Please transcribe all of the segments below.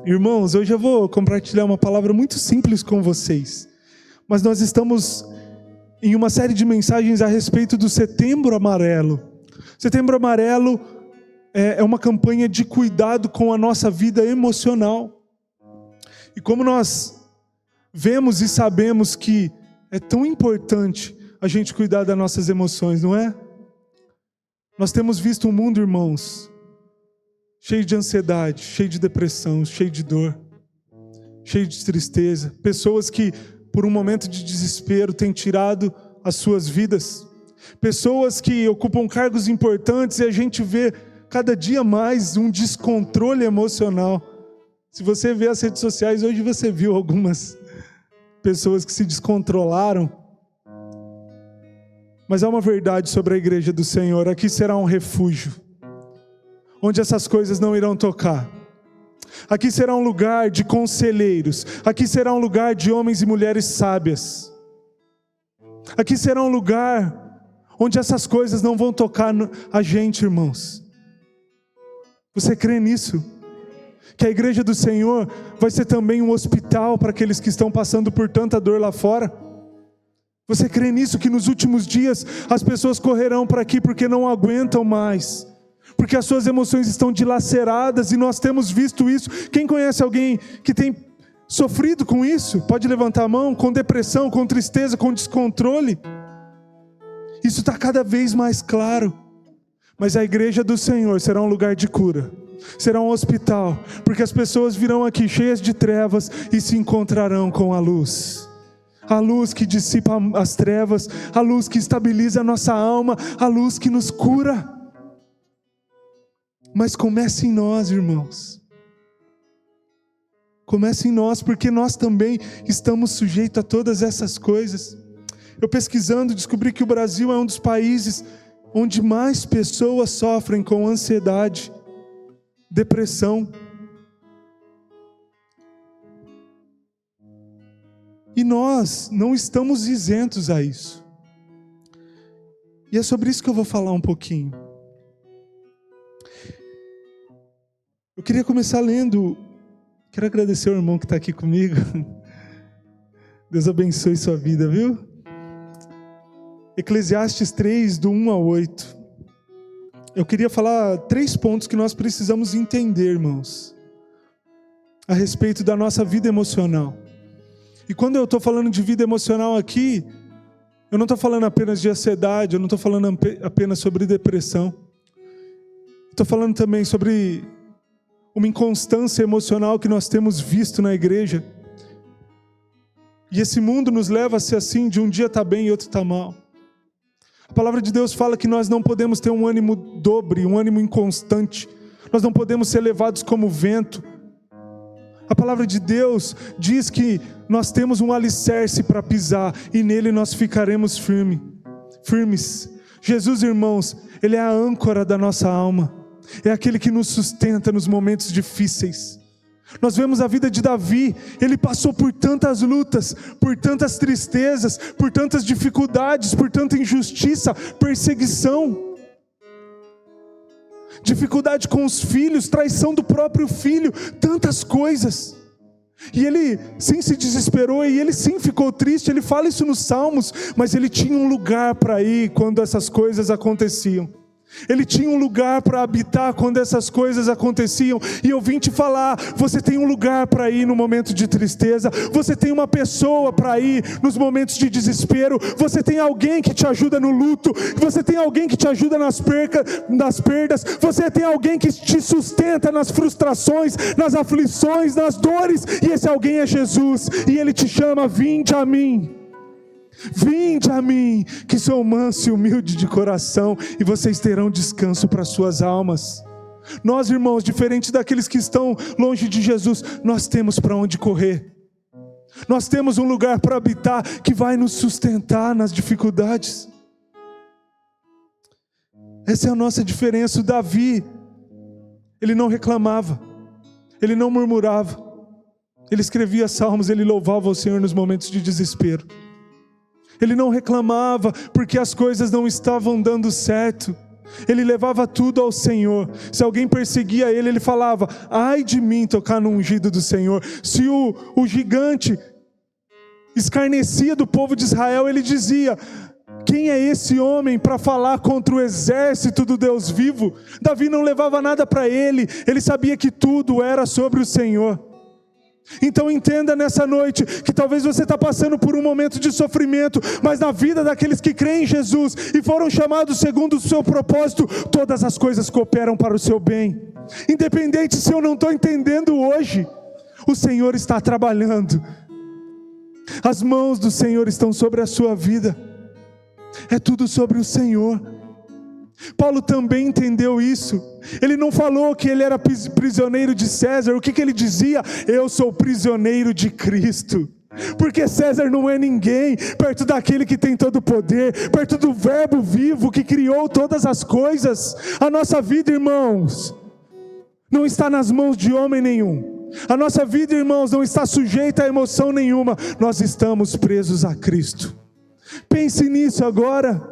Irmãos, hoje eu vou compartilhar uma palavra muito simples com vocês, mas nós estamos em uma série de mensagens a respeito do Setembro Amarelo. Setembro Amarelo é uma campanha de cuidado com a nossa vida emocional. E como nós vemos e sabemos que é tão importante a gente cuidar das nossas emoções, não é? Nós temos visto um mundo, irmãos, cheio de ansiedade, cheio de depressão, cheio de dor, cheio de tristeza. Pessoas que, por um momento de desespero, têm tirado as suas vidas. Pessoas que ocupam cargos importantes e a gente vê cada dia mais um descontrole emocional. Se você vê as redes sociais, hoje você viu algumas pessoas que se descontrolaram. Mas há uma verdade sobre a igreja do Senhor: aqui será um refúgio, onde essas coisas não irão tocar. Aqui será um lugar de conselheiros. Aqui será um lugar de homens e mulheres sábias. Aqui será um lugar onde essas coisas não vão tocar a gente, irmãos. Você crê nisso? Que a igreja do Senhor vai ser também um hospital para aqueles que estão passando por tanta dor lá fora? Você crê nisso, que nos últimos dias as pessoas correrão para aqui porque não aguentam mais, porque as suas emoções estão dilaceradas, e nós temos visto isso? Quem conhece alguém que tem sofrido com isso? Pode levantar a mão. Com depressão, com tristeza, com descontrole. Isso está cada vez mais claro. Mas a igreja do Senhor será um lugar de cura, será um hospital, porque as pessoas virão aqui cheias de trevas e se encontrarão com a luz. A luz que dissipa as trevas, a luz que estabiliza a nossa alma, a luz que nos cura. Mas comece em nós, irmãos. Comece em nós, porque nós também estamos sujeitos a todas essas coisas. Eu pesquisando, descobri que o Brasil é um dos países onde mais pessoas sofrem com ansiedade, depressão. E nós não estamos isentos a isso. E é sobre isso que eu vou falar um pouquinho. Eu queria começar lendo. Quero agradecer ao irmão que está aqui comigo. Deus abençoe sua vida, viu? Eclesiastes 3, do 1 ao 8. Eu queria falar 3 pontos que nós precisamos entender, irmãos, a respeito da nossa vida emocional. E quando eu estou falando de vida emocional aqui, eu não estou falando apenas de ansiedade, eu não estou falando apenas sobre depressão. Estou falando também sobre uma inconstância emocional que nós temos visto na igreja. E esse mundo nos leva a ser assim, de um dia está bem e outro está mal. A palavra de Deus fala que nós não podemos ter um ânimo dobre, um ânimo inconstante. Nós não podemos ser levados como vento. A palavra de Deus diz que nós temos um alicerce para pisar, e nele nós ficaremos firmes. Jesus, irmãos, Ele é a âncora da nossa alma. É aquele que nos sustenta nos momentos difíceis. Nós vemos a vida de Davi. Ele passou por tantas lutas, por tantas tristezas, por tantas dificuldades, por tanta injustiça, perseguição, dificuldade com os filhos, traição do próprio filho, tantas coisas. E ele sim se desesperou, e ele sim ficou triste. Ele fala isso nos Salmos, mas ele tinha um lugar para ir quando essas coisas aconteciam. Ele tinha um lugar para habitar quando essas coisas aconteciam. E eu vim te falar: você tem um lugar para ir no momento de tristeza. Você tem uma pessoa para ir nos momentos de desespero. Você tem alguém que te ajuda no luto. Você tem alguém que te ajuda nas perdas. Você tem alguém que te sustenta nas frustrações, nas aflições, nas dores. E esse alguém é Jesus. E Ele te chama: vinde a mim. Vinde a mim, que sou manso e humilde de coração, e vocês terão descanso para suas almas. Nós, irmãos, diferente daqueles que estão longe de Jesus, nós temos para onde correr. Nós temos um lugar para habitar que vai nos sustentar nas dificuldades. Essa é a nossa diferença. O Davi, ele não reclamava, ele não murmurava, ele escrevia salmos, ele louvava o Senhor nos momentos de desespero. Ele não reclamava porque as coisas não estavam dando certo. Ele levava tudo ao Senhor. Se alguém perseguia ele, ele falava: ai de mim tocar no ungido do Senhor. Se o gigante escarnecia do povo de Israel, ele dizia: quem é esse homem para falar contra o exército do Deus vivo? Davi não levava nada para ele, ele sabia que tudo era sobre o Senhor. Então entenda nessa noite que talvez você está passando por um momento de sofrimento, mas na vida daqueles que creem em Jesus e foram chamados segundo o seu propósito, todas as coisas cooperam para o seu bem. Independente se eu não estou entendendo hoje, o Senhor está trabalhando. As mãos do Senhor estão sobre a sua vida. É tudo sobre o Senhor. Paulo também entendeu isso. Ele não falou que ele era prisioneiro de César. O que ele dizia? Eu sou prisioneiro de Cristo. Porque César não é ninguém perto daquele que tem todo o poder, perto do verbo vivo que criou todas as coisas. A nossa vida, irmãos, não está nas mãos de homem nenhum. A nossa vida, irmãos, não está sujeita a emoção nenhuma. Nós estamos presos a Cristo. Pense nisso agora.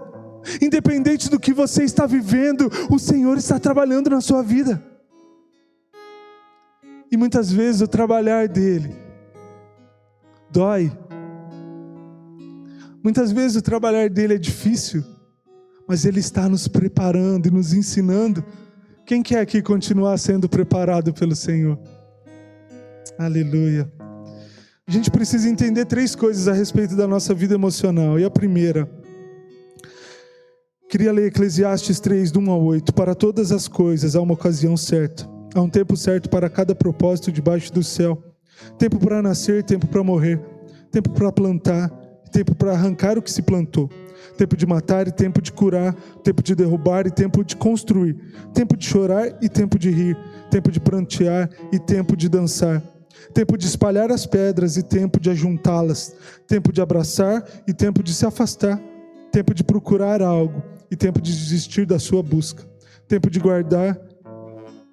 Independente do que você está vivendo, o Senhor está trabalhando na sua vida. E muitas vezes o trabalhar dele dói. Muitas vezes o trabalhar dele é difícil, mas ele está nos preparando e nos ensinando. Quem quer aqui continuar sendo preparado pelo Senhor? Aleluia. A gente precisa entender 3 coisas a respeito da nossa vida emocional. E a primeira, queria ler Eclesiastes 3, do 1 ao 8. Para todas as coisas há uma ocasião certa. Há um tempo certo para cada propósito debaixo do céu. Tempo para nascer, tempo para morrer. Tempo para plantar, tempo para arrancar o que se plantou. Tempo de matar e tempo de curar. Tempo de derrubar e tempo de construir. Tempo de chorar e tempo de rir. Tempo de prantear e tempo de dançar. Tempo de espalhar as pedras e tempo de ajuntá-las. Tempo de abraçar e tempo de se afastar. Tempo de procurar algo e tempo de desistir da sua busca. Tempo de guardar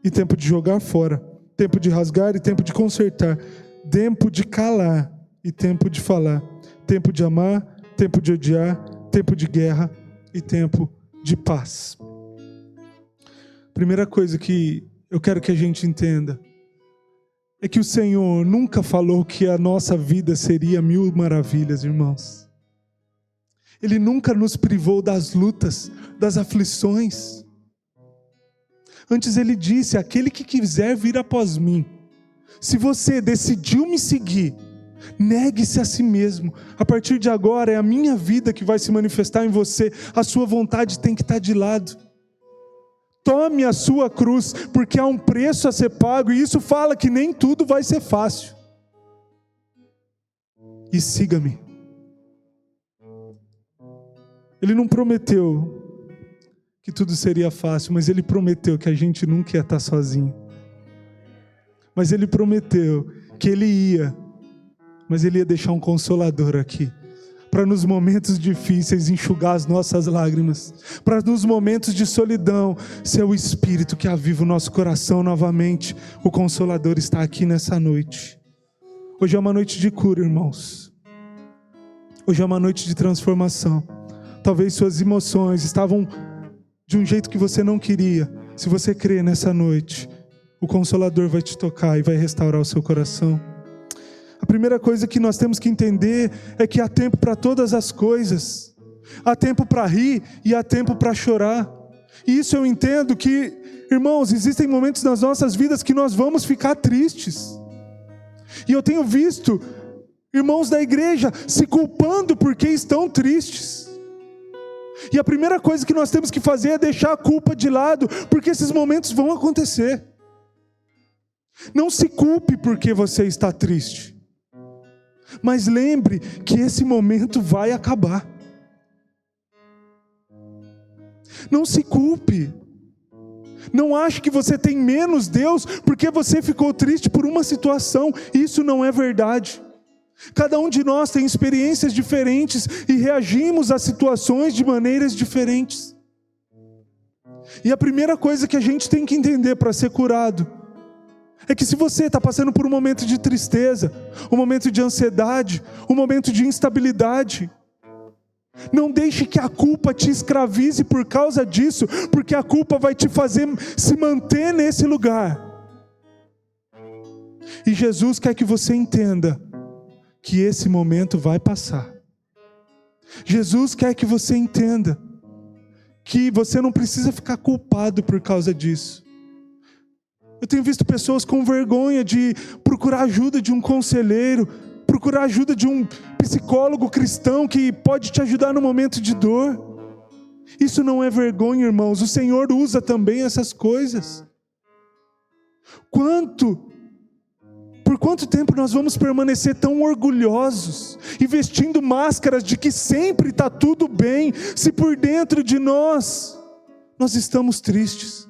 e tempo de jogar fora. Tempo de rasgar e tempo de consertar. Tempo de calar e tempo de falar. Tempo de amar, tempo de odiar. Tempo de guerra e tempo de paz. Primeira coisa que eu quero que a gente entenda é que o Senhor nunca falou que a nossa vida seria 1000 maravilhas, irmãos. Ele nunca nos privou das lutas, das aflições. Antes ele disse: aquele que quiser vir após mim, se você decidiu me seguir, negue-se a si mesmo. A partir de agora é a minha vida que vai se manifestar em você. A sua vontade tem que estar de lado. Tome a sua cruz, porque há um preço a ser pago, e isso fala que nem tudo vai ser fácil. E siga-me. Ele não prometeu que tudo seria fácil, mas ele prometeu que a gente nunca ia estar sozinho. Mas ele prometeu que ele ia, mas ele ia deixar um consolador aqui, para nos momentos difíceis enxugar as nossas lágrimas, para nos momentos de solidão ser o Espírito que aviva o nosso coração novamente. O Consolador está aqui nessa noite. Hoje é uma noite de cura, irmãos. Hoje é uma noite de transformação. Talvez suas emoções estavam de um jeito que você não queria. Se você crê nessa noite, o Consolador vai te tocar e vai restaurar o seu coração. A primeira coisa que nós temos que entender é que há tempo para todas as coisas. Há tempo para rir e há tempo para chorar. E isso eu entendo que, irmãos, existem momentos nas nossas vidas que nós vamos ficar tristes. E eu tenho visto irmãos da igreja se culpando porque estão tristes. E a primeira coisa que nós temos que fazer é deixar a culpa de lado, porque esses momentos vão acontecer. Não se culpe porque você está triste. Mas lembre que esse momento vai acabar. Não se culpe. Não ache que você tem menos Deus porque você ficou triste por uma situação. Isso não é verdade. Cada um de nós tem experiências diferentes e reagimos a situações de maneiras diferentes. E a primeira coisa que a gente tem que entender para ser curado é que se você está passando por um momento de tristeza, um momento de ansiedade, um momento de instabilidade, Não deixe que a culpa te escravize por causa disso, porque a culpa vai te fazer se manter nesse lugar. E Jesus quer que você entenda que esse momento vai passar. Jesus quer que você entenda que você não precisa ficar culpado por causa disso. Eu tenho visto pessoas com vergonha de procurar ajuda de um conselheiro, procurar ajuda de um psicólogo cristão que pode te ajudar no momento de dor. Isso não é vergonha, irmãos. O Senhor usa também essas coisas. Por quanto tempo nós vamos permanecer tão orgulhosos e vestindo máscaras de que sempre está tudo bem, se por dentro de nós estamos tristes?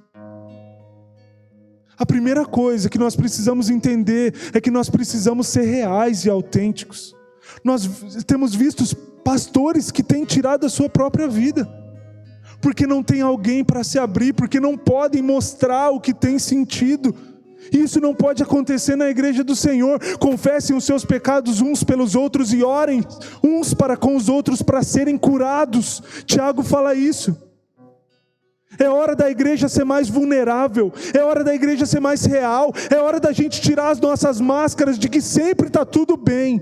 A primeira coisa que nós precisamos entender é que nós precisamos ser reais e autênticos. Nós temos visto pastores que têm tirado a sua própria vida, porque não tem alguém para se abrir, porque não podem mostrar o que tem sentido. Isso não pode acontecer na igreja do Senhor. Confessem os seus pecados uns pelos outros e orem uns para com os outros para serem curados. Tiago fala isso. É hora da igreja ser mais vulnerável, é hora da igreja ser mais real, é hora da gente tirar as nossas máscaras de que sempre está tudo bem.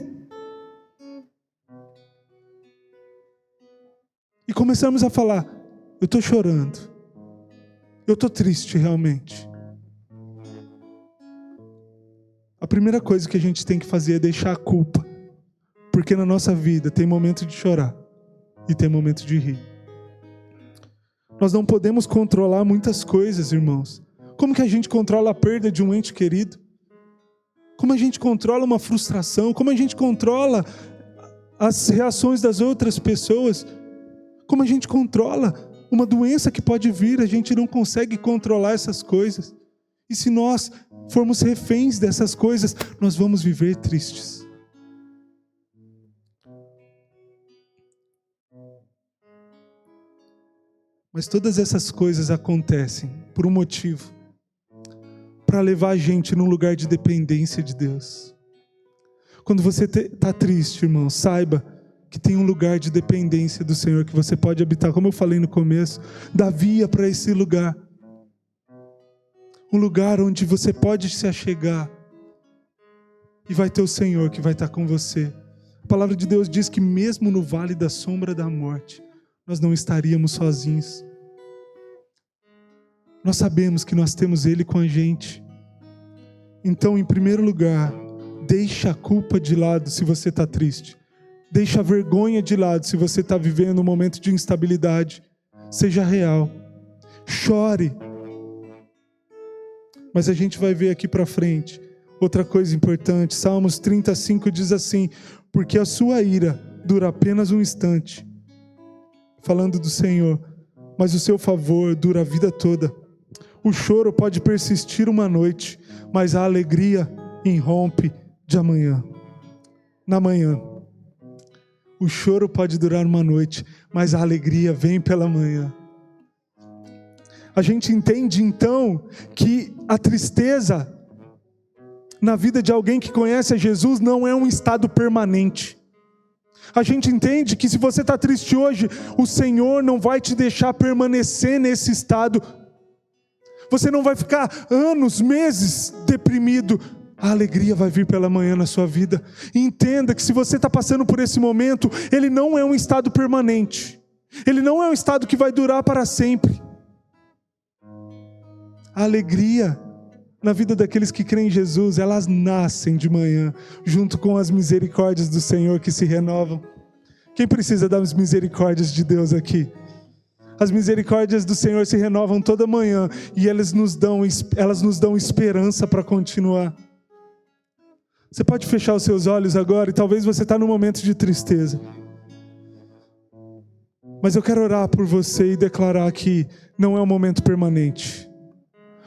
E começamos a falar, eu estou chorando, eu estou triste realmente. A primeira coisa que a gente tem que fazer é deixar a culpa, porque na nossa vida tem momento de chorar e tem momento de rir. Nós não podemos controlar muitas coisas, irmãos. Como que a gente controla a perda de um ente querido? Como a gente controla uma frustração? Como a gente controla as reações das outras pessoas? Como a gente controla uma doença que pode vir? A gente não consegue controlar essas coisas. E se nós formos reféns dessas coisas, nós vamos viver tristes. Mas todas essas coisas acontecem por um motivo, para levar a gente num lugar de dependência de Deus. Quando você está triste, irmão, saiba que tem um lugar de dependência do Senhor que você pode habitar. Como eu falei no começo, Davi ia para esse lugar. Um lugar onde você pode se achegar e vai ter o Senhor que vai estar com você. A palavra de Deus diz que mesmo no vale da sombra da morte, nós não estaríamos sozinhos. Nós sabemos que nós temos Ele com a gente. Então, em primeiro lugar, deixa a culpa de lado se você está triste. Deixa a vergonha de lado se você está vivendo um momento de instabilidade. Seja real. Chore. Mas a gente vai ver aqui para frente outra coisa importante. Salmos 35 diz assim: porque a sua ira dura apenas um instante. Falando do Senhor, mas o seu favor dura a vida toda. O choro pode persistir uma noite, mas a alegria irrompe de amanhã. Na manhã. O choro pode durar uma noite, mas a alegria vem pela manhã. A gente entende então que a tristeza na vida de alguém que conhece a Jesus não é um estado permanente. A gente entende que se você está triste hoje, o Senhor não vai te deixar permanecer nesse estado. Você não vai ficar anos, meses deprimido. A alegria vai vir pela manhã na sua vida. E entenda que se você está passando por esse momento, ele não é um estado permanente. Ele não é um estado que vai durar para sempre. A alegria na vida daqueles que creem em Jesus, elas nascem de manhã, junto com as misericórdias do Senhor que se renovam. Quem precisa das misericórdias de Deus aqui? As misericórdias do Senhor se renovam toda manhã, e elas nos dão esperança para continuar. Você pode fechar os seus olhos agora, e talvez você está num momento de tristeza. Mas eu quero orar por você e declarar que não é um momento permanente.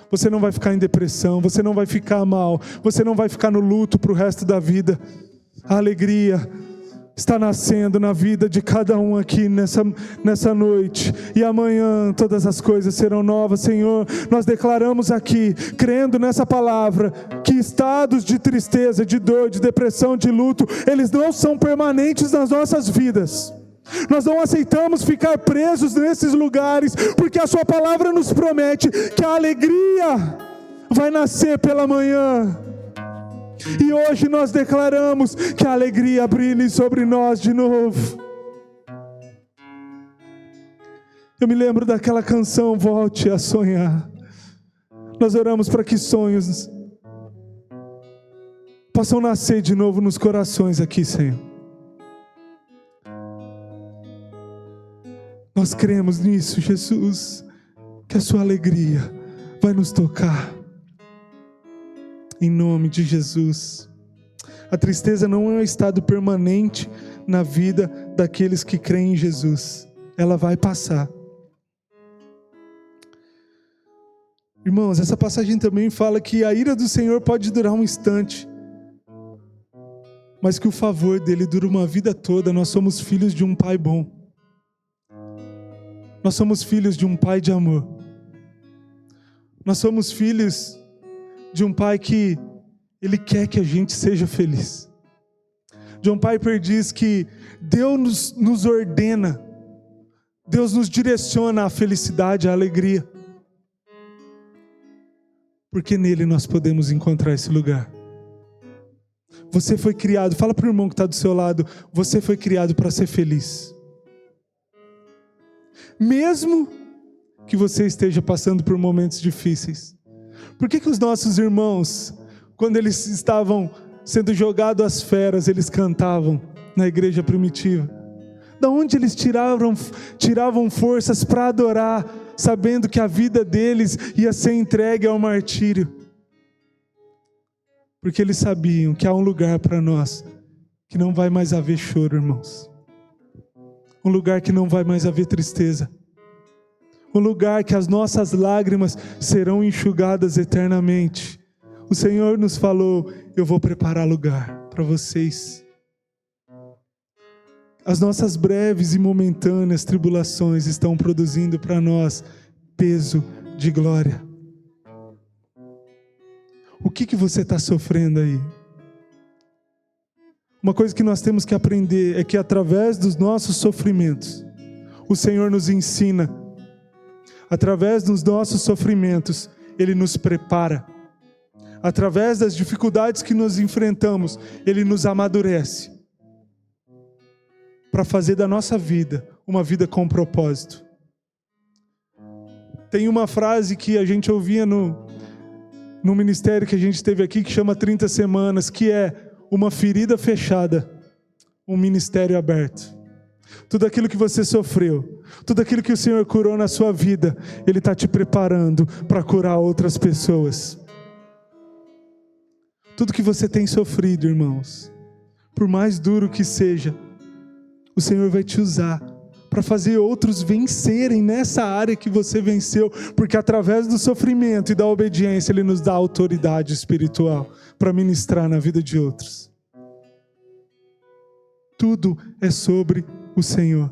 Você não vai ficar em depressão, você não vai ficar mal, você não vai ficar no luto para o resto da vida. A alegria está nascendo na vida de cada um aqui nessa noite. E amanhã todas as coisas serão novas, Senhor. Nós declaramos aqui, crendo nessa palavra, que estados de tristeza, de dor, de depressão, de luto, eles não são permanentes nas nossas vidas. Nós não aceitamos ficar presos nesses lugares, porque a sua palavra nos promete que a alegria vai nascer pela manhã. E hoje nós declaramos que a alegria brilhe sobre nós de novo. Eu me lembro daquela canção, Volte a Sonhar. Nós oramos para que sonhos possam nascer de novo nos corações aqui, Senhor. Nós cremos nisso, Jesus, que a sua alegria vai nos tocar. Em nome de Jesus. A tristeza não é um estado permanente na vida daqueles que creem em Jesus. Ela vai passar. Irmãos, essa passagem também fala que a ira do Senhor pode durar um instante, mas que o favor dele dura uma vida toda. Nós somos filhos de um Pai bom. Nós somos filhos de um Pai de amor. Nós somos filhos de um Pai que Ele quer que a gente seja feliz. John Piper diz que Deus nos ordena, Deus nos direciona à felicidade, à alegria, porque nele nós podemos encontrar esse lugar. Você foi criado, fala para o irmão que está do seu lado, você foi criado para ser feliz. Mesmo que você esteja passando por momentos difíceis. Por que os nossos irmãos, quando eles estavam sendo jogados às feras, eles cantavam na igreja primitiva? Da onde eles tiravam forças para adorar, sabendo que a vida deles ia ser entregue ao martírio? Porque eles sabiam que há um lugar para nós que não vai mais haver choro, irmãos. Um lugar que não vai mais haver tristeza. Um lugar que as nossas lágrimas serão enxugadas eternamente. O Senhor nos falou: eu vou preparar lugar para vocês. As nossas breves e momentâneas tribulações estão produzindo para nós peso de glória. O que você está sofrendo aí? Uma coisa que nós temos que aprender é que através dos nossos sofrimentos, o Senhor nos ensina. Através dos nossos sofrimentos, Ele nos prepara. Através das dificuldades que nos enfrentamos, Ele nos amadurece. Para fazer da nossa vida uma vida com propósito. Tem uma frase que a gente ouvia no ministério que a gente teve aqui, que chama 30 semanas, que é: uma ferida fechada, um ministério aberto. Tudo aquilo que você sofreu, tudo aquilo que o Senhor curou na sua vida, Ele está te preparando para curar outras pessoas. Tudo que você tem sofrido, irmãos, por mais duro que seja, o Senhor vai te usar para fazer outros vencerem nessa área que você venceu, porque através do sofrimento e da obediência, Ele nos dá autoridade espiritual para ministrar na vida de outros. Tudo é sobre o Senhor.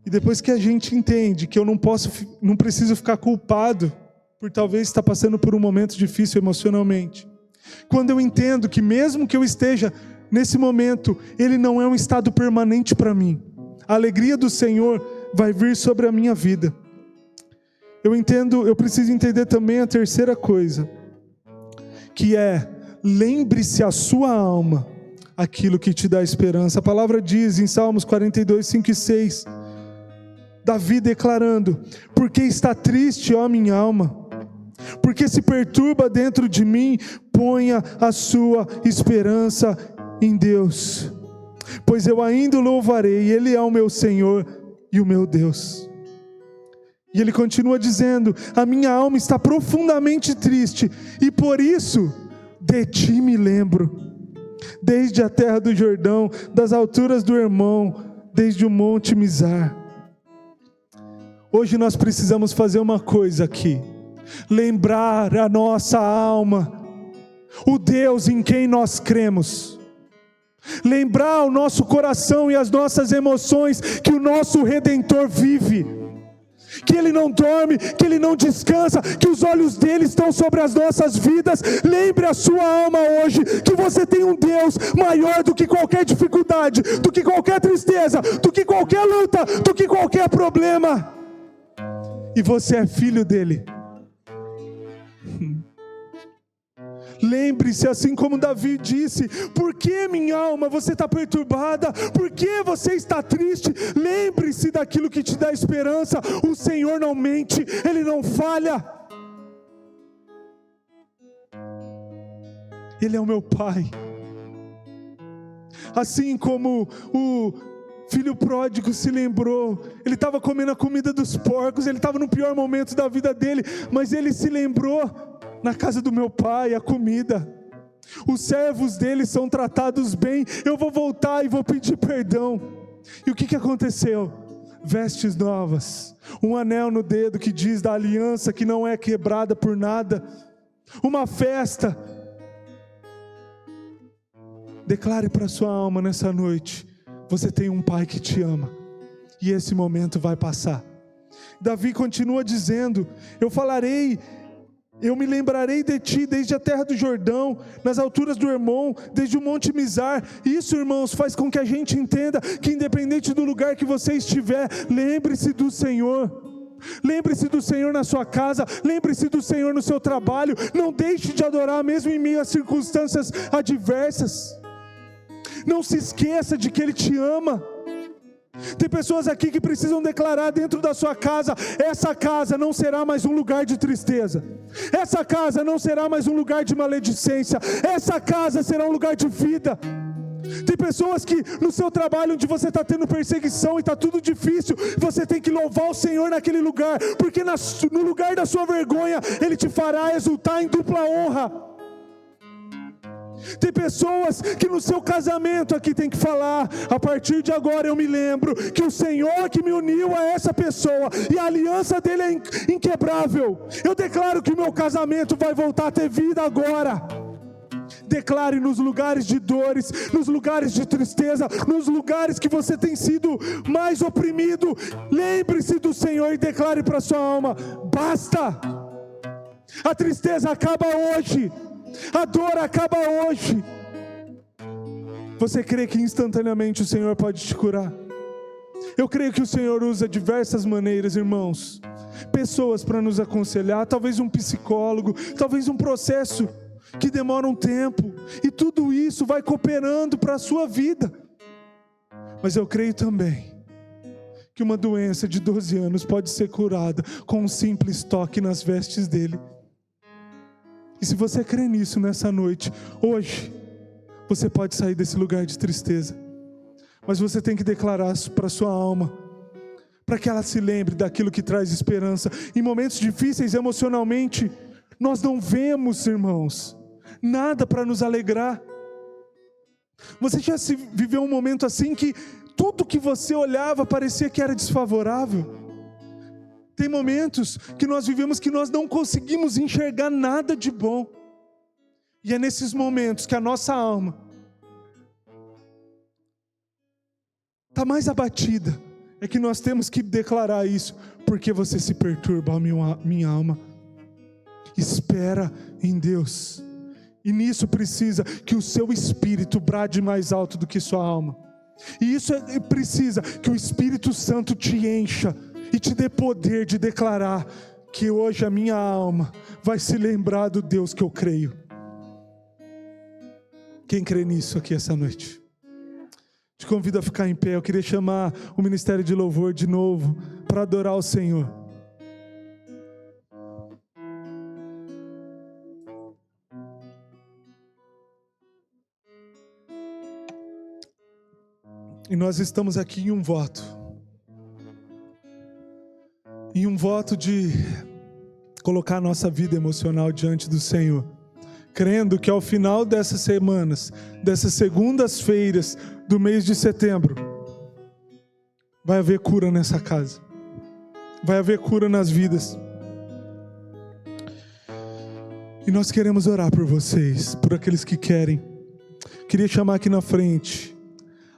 E depois que a gente entende que eu não preciso ficar culpado por talvez estar passando por um momento difícil emocionalmente. Quando eu entendo que mesmo que eu esteja nesse momento, ele não é um estado permanente para mim. A alegria do Senhor vai vir sobre a minha vida. Eu preciso entender também a terceira coisa, que é: lembre-se a sua alma aquilo que te dá esperança. A palavra diz em Salmos 42, 5 e 6, Davi declarando: porque está triste, ó minha alma, porque se perturba dentro de mim, ponha a sua esperança em Deus, pois eu ainda o louvarei, Ele é o meu Senhor e o meu Deus. E ele continua dizendo: a minha alma está profundamente triste, e por isso de ti me lembro, desde a terra do Jordão, das alturas do Hermon, desde o monte Mizar. Hoje nós precisamos fazer uma coisa aqui: lembrar a nossa alma, o Deus em quem nós cremos. Lembrar o nosso coração e as nossas emoções que o nosso Redentor vive. que Ele não dorme, que Ele não descansa, que os olhos dEle estão sobre as nossas vidas. Lembre a sua alma hoje, que você tem um Deus maior do que qualquer dificuldade, do que qualquer tristeza, do que qualquer luta, do que qualquer problema, e você é filho dEle. Lembre-se, assim como Davi disse: por que minha alma você está perturbada? Por que você está triste? Lembre-se daquilo que te dá esperança. O Senhor não mente, Ele não falha. Ele é o meu Pai. Assim como o filho pródigo se lembrou, ele estava comendo a comida dos porcos, ele estava no pior momento da vida dele, mas ele se lembrou: na casa do meu pai, a comida, os servos dele são tratados bem, eu vou voltar e vou pedir perdão. E o que aconteceu? Vestes novas, um anel no dedo que diz da aliança que não é quebrada por nada, uma festa. Declare para sua alma nessa noite: você tem um pai que te ama, e esse momento vai passar. Davi continua dizendo: eu me lembrarei de ti desde a terra do Jordão, nas alturas do Hermon, desde o monte Mizar. Isso, irmãos, faz com que a gente entenda que independente do lugar que você estiver, lembre-se do Senhor. Lembre-se do Senhor na sua casa, lembre-se do Senhor no seu trabalho. Não deixe de adorar mesmo em meio a circunstâncias adversas. Não se esqueça de que Ele te ama. Tem pessoas aqui que precisam declarar dentro da sua casa: essa casa não será mais um lugar de tristeza, essa casa não será mais um lugar de maledicência, essa casa será um lugar de vida. Tem pessoas que no seu trabalho, onde você está tendo perseguição e está tudo difícil, você tem que louvar o Senhor naquele lugar, porque no lugar da sua vergonha, Ele te fará exultar em dupla honra. Tem pessoas que no seu casamento aqui tem que falar: a partir de agora eu me lembro que o Senhor que me uniu a essa pessoa, e a aliança dele é inquebrável. Eu declaro que o meu casamento vai voltar a ter vida agora. Declare nos lugares de dores, nos lugares de tristeza, nos lugares que você tem sido mais oprimido, lembre-se do Senhor e declare para sua alma: basta. A tristeza acaba hoje, a dor acaba hoje. Você crê que instantaneamente o Senhor pode te curar? Eu creio que o Senhor usa diversas maneiras, irmãos. Pessoas para nos aconselhar, talvez um psicólogo, talvez um processo que demora um tempo, e tudo isso vai cooperando para a sua vida. Mas eu creio também que uma doença de 12 anos pode ser curada com um simples toque nas vestes dele. E se você crê nisso nessa noite, hoje, você pode sair desse lugar de tristeza. Mas você tem que declarar para sua alma, para que ela se lembre daquilo que traz esperança. Em momentos difíceis emocionalmente, nós não vemos, irmãos, nada para nos alegrar. Você já viveu um momento assim que tudo que você olhava parecia que era desfavorável? Tem momentos que nós vivemos que nós não conseguimos enxergar nada de bom. E é nesses momentos que a nossa alma está mais abatida. É que nós temos que declarar isso. Porque você se perturba, minha alma? Espera em Deus. E nisso precisa que o seu espírito brade mais alto do que sua alma. E isso precisa que o Espírito Santo te encha e te dê poder de declarar que hoje a minha alma vai se lembrar do Deus que eu creio. Quem crê nisso aqui essa noite? Te convido a ficar em pé. Eu queria chamar o Ministério de Louvor de novo para adorar o Senhor. E nós estamos aqui em um voto. Em um voto de colocar a nossa vida emocional diante do Senhor. Crendo que ao final dessas semanas, dessas segundas-feiras do mês de setembro, vai haver cura nessa casa. Vai haver cura nas vidas. E nós queremos orar por vocês, por aqueles que querem. Queria chamar aqui na frente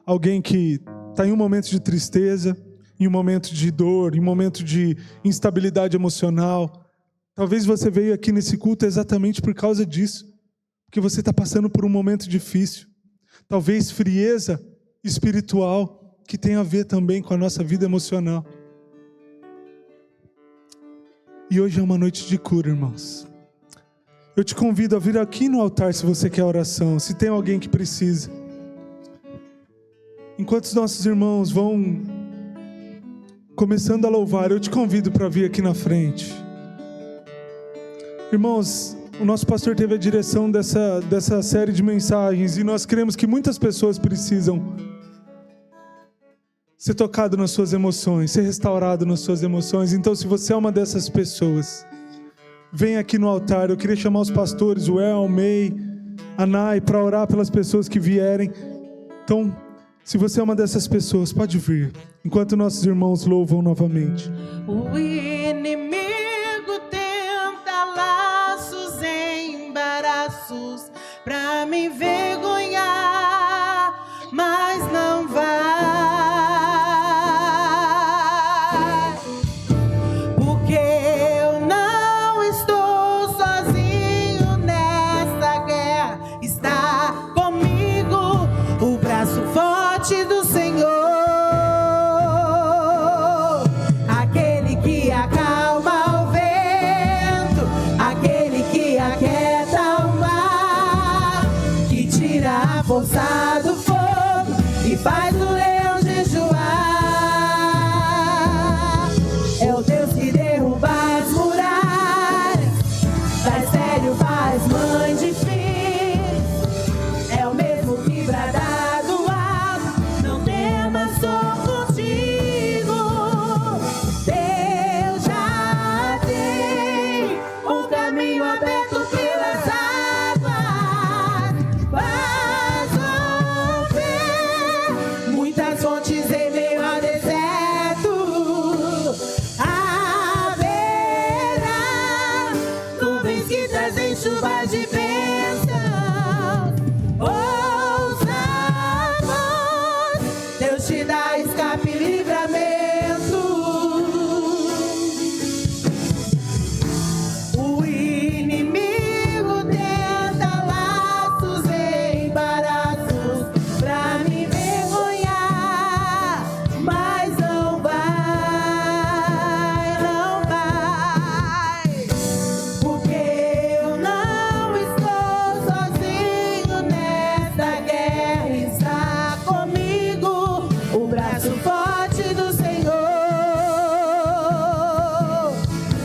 alguém que está em um momento de tristeza, em um momento de dor, em um momento de instabilidade emocional. Talvez você veio aqui nesse culto exatamente por causa disso, porque você está passando por um momento difícil. Talvez frieza espiritual, que tem a ver também com a nossa vida emocional. E hoje é uma noite de cura, irmãos. Eu te convido a vir aqui no altar se você quer oração, se tem alguém que precisa. Enquanto os nossos irmãos vão começando a louvar, eu te convido para vir aqui na frente. Irmãos, o nosso pastor teve a direção dessa série de mensagens e nós cremos que muitas pessoas precisam ser tocado nas suas emoções, ser restaurado nas suas emoções. Então, se você é uma dessas pessoas, vem aqui no altar. Eu queria chamar os pastores, o El, May, a Nai, para orar pelas pessoas que vierem. Então, se você é uma dessas pessoas, pode vir, enquanto nossos irmãos louvam novamente. O inimigo tenta laços, embaraços pra me envergonhar, mas não vai. Do Senhor, aquele que acalma o vento, aquele que aquieta o mar, que tira a força do fogo e faz o leão jejuar. É o Deus que derruba as muralhas, dá sério, faz mãe de filhos, é o mesmo que brada. Chuva de bênção, ouça a voz, Deus te dá escape e livramento. O inimigo tenta laços e embaraços pra me envergonhar, mas não vai, não vai, porque forte do Senhor,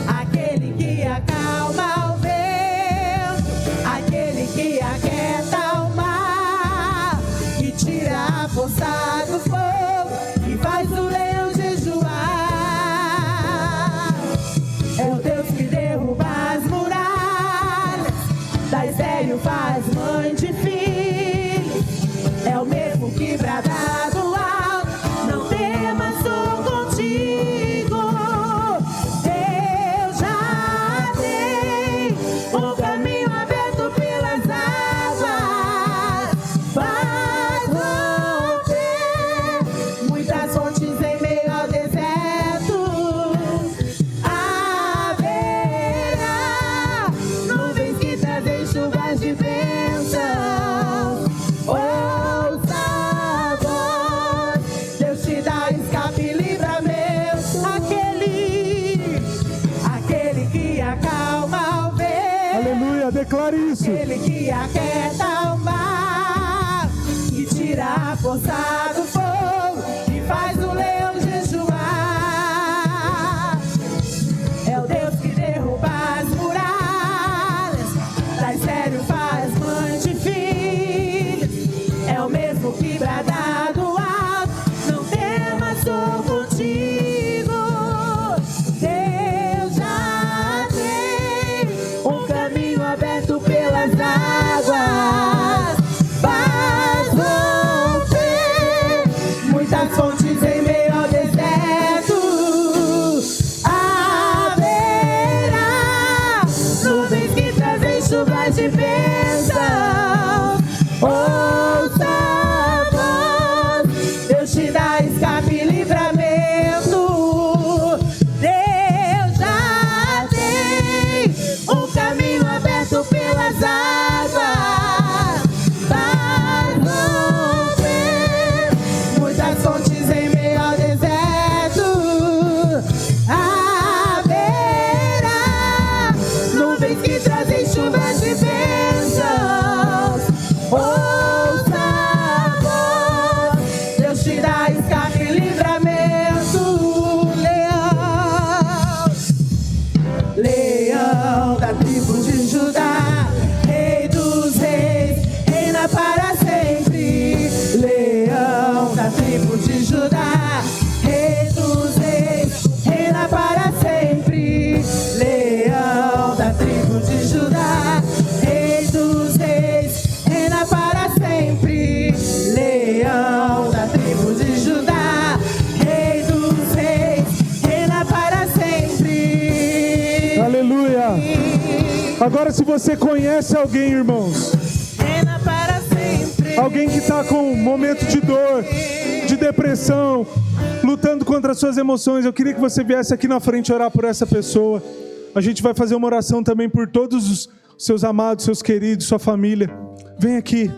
aquele que acalma o vento, aquele que aquieta o mar, que tira a força do fogo e faz o leão jejuar. É o Deus que derruba as muralhas, dá sério, faz mãe de filhos, é o mesmo que brada. Declare isso. Aquele que aquieta o mar, que tira a força do fogo e faz o leão jejuar. É o Deus que derruba as muralhas, dá sério, faz mãe de filhos, é o mesmo que brada do alto, não temas, sou contigo. Deus já tem um caminho aberto pelas águas, faz romper muitas fontes em meio ao deserto. Haverá nuvens que trazem chuvas de bênção. Ouça a voz, Deus te dá escape e livramento. as águas, faz romper muitas fontes em meio ao deserto. Haverá nuvens que trazem chuvas de bênçãos. Ouça a voz, Deus te dá escape e livramento. Leão da tribo de Judá, Rei dos reis, reina para sempre. Leão da tribo de Judá, Rei dos reis, reina para sempre. Leão da tribo de Judá, Rei dos reis, reina para sempre. Leão da tribo de Judá, Rei dos reis, reina para sempre. Aleluia. Agora, se você conhece alguém, irmãos, Reina para sempre. alguém que está com um momento de dor, de depressão, lutando contra as suas emoções, eu queria que você viesse aqui na frente orar por essa pessoa. A gente vai fazer uma oração também por todos os seus amados, seus queridos, sua família. Vem aqui.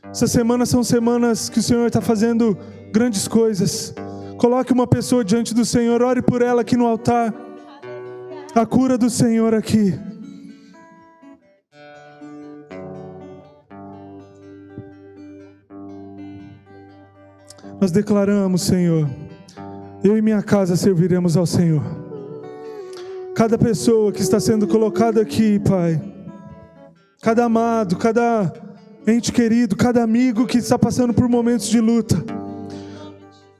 Essas semanas são semanas que o Senhor está fazendo grandes coisas. Coloque uma pessoa diante do Senhor, ore por ela aqui no altar. A cura do Senhor aqui. Nós declaramos, Senhor, eu e minha casa serviremos ao Senhor. Cada pessoa que está sendo colocada aqui, Pai, cada amado, cada ente querido, cada amigo que está passando por momentos de luta,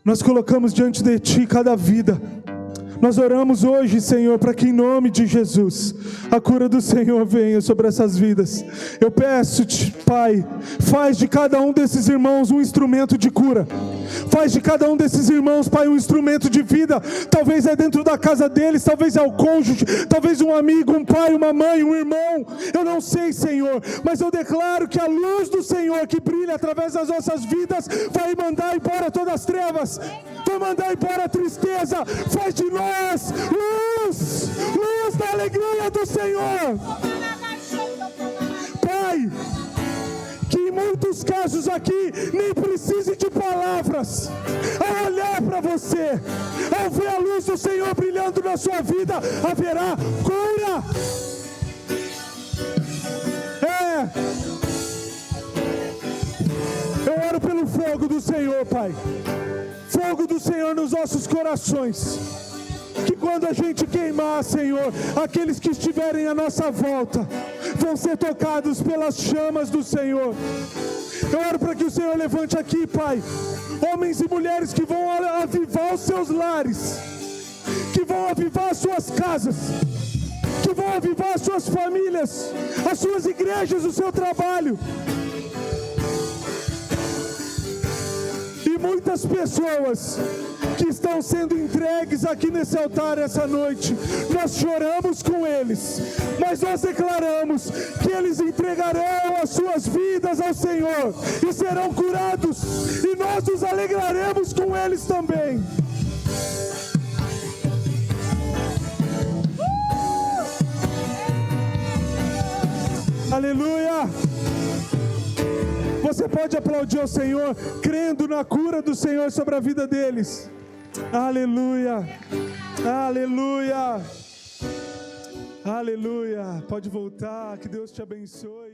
nós colocamos diante de Ti cada vida. Nós oramos hoje, Senhor, para que em nome de Jesus a cura do Senhor venha sobre essas vidas. Eu peço-te, Pai, faz de cada um desses irmãos um instrumento de cura. Faz de cada um desses irmãos, Pai, um instrumento de vida. Talvez é dentro da casa deles, talvez é o cônjuge, talvez um amigo, um pai, uma mãe, um irmão. Eu não sei, Senhor, mas eu declaro que a luz do Senhor que brilha através das nossas vidas vai mandar embora todas as trevas, vai mandar embora a tristeza. Faz de nós luz, luz da alegria do Senhor. Pai, que em muitos casos aqui nem precise de palavras. Ao olhar para você, ao ver a luz do Senhor brilhando na sua vida, haverá cura. Eu oro pelo fogo do Senhor, Pai. Fogo do Senhor nos nossos corações. Que quando a gente queimar, Senhor, aqueles que estiverem à nossa volta vão ser tocados pelas chamas do Senhor. Eu oro para que o Senhor levante aqui, Pai, homens e mulheres que vão avivar os seus lares, que vão avivar as suas casas, que vão avivar as suas famílias, as suas igrejas, o seu trabalho. E muitas pessoas que estão sendo entregues aqui nesse altar essa noite, nós choramos com eles, mas nós declaramos que eles entregarão as suas vidas ao Senhor e serão curados, e nós nos alegraremos com eles também. Aleluia! Você pode aplaudir ao Senhor, crendo na cura do Senhor sobre a vida deles. Aleluia! Aleluia! Aleluia! Pode voltar, que Deus te abençoe.